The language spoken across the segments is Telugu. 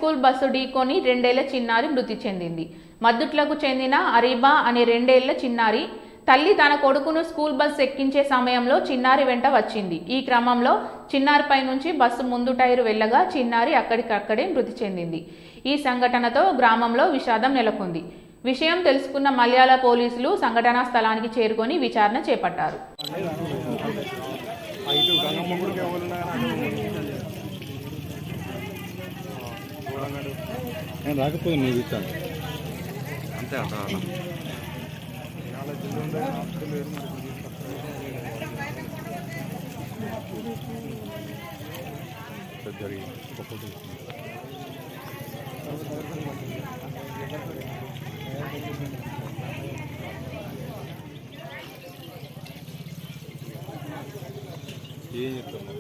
స్కూల్ బస్సు ఢీకొని 2 ఏళ్ల చిన్నారి మృతి చెందింది. మద్దుట్లకు చెందిన అరీబా అనే 2 ఏళ్ల చిన్నారి తల్లి తన కొడుకును స్కూల్ బస్ ఎక్కించే సమయంలో చిన్నారి వెంట వచ్చింది. ఈ క్రమంలో చిన్నారిపై నుంచి బస్సు ముందు టైరు వెళ్ళగా చిన్నారి అక్కడికక్కడే మృతి చెందింది. ఈ సంఘటనతో గ్రామంలో విషాదం నెలకొంది. విషయం తెలుసుకున్న మల్యాల పోలీసులు సంఘటనా స్థలానికి చేరుకొని విచారణ చేపట్టారు. అంతే అంట ఏం చెప్తాను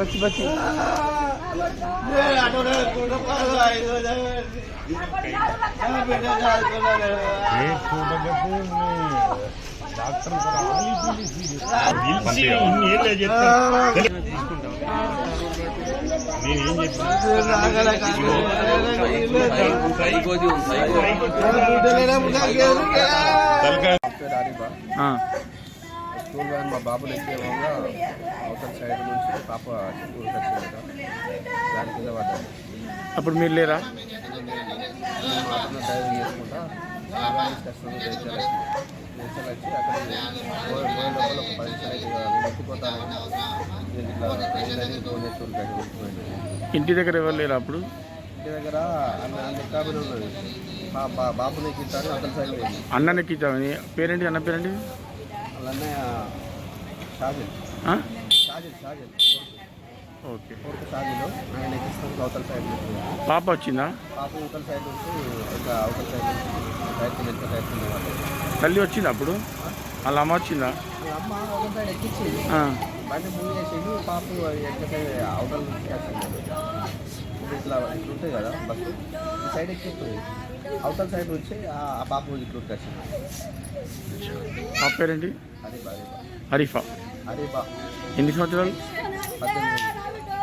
बच्ची बच्ची స్కూల్ వ్యాన్ మా బాబులు ఎక్కేవాగా అవతల సైడ్ నుంచి పాప స్కూల్కి వచ్చిందట. దాని కింద పడ్డారు. అప్పుడు మీరు లేరా? అతను డ్రైవింగ్ చేసుకుంటా కష్టం వెహికల్ వచ్చి అక్కడ పోయే లోపల ఒక 10 నిమిషాలు ఎత్తిపోతాను ఫోన్ చేసి ఉంటాడు. ఇంటి దగ్గర ఎవరు లేరు? అప్పుడు ఇంటి దగ్గర అన్న కాబోలు ఉన్నది. బాబుని ఎక్కించాను అతని సైడ్ పోయింది. అన్నని ఎక్కించామని పేరేంటి? అన్న పేరేంటి? అన్నయ్య షాజిల్. ఓకే. షాజిల్ ఆయన ఎక్కిస్తాను అవతల సైడ్ నుంచి. పాప వచ్చిందా? పాప అవతల సైడ్ నుంచి ఇంకా అవతల సైడ్ నుంచి రైతు తల్లి వచ్చిందా? అప్పుడు వాళ్ళ అమ్మ వచ్చిందా? అమ్మ అవతల సైడ్ ఎక్కించింది. బండి మూవ్ చేసింది. పాప ఎక్కడ అవతల నుంచి వచ్చింది. ఇట్లా ఉంటాయి కదా బస్సు ఈ సైడ్ ఎక్కిపోయింది. అవతల సైడ్ నుంచి ఆ పాప ఇట్లా వచ్చింది. ఆ పేరేంటి? అరీబా. అరీఫా. అరీబా. ఎన్ని సంవత్సరాలు? 18.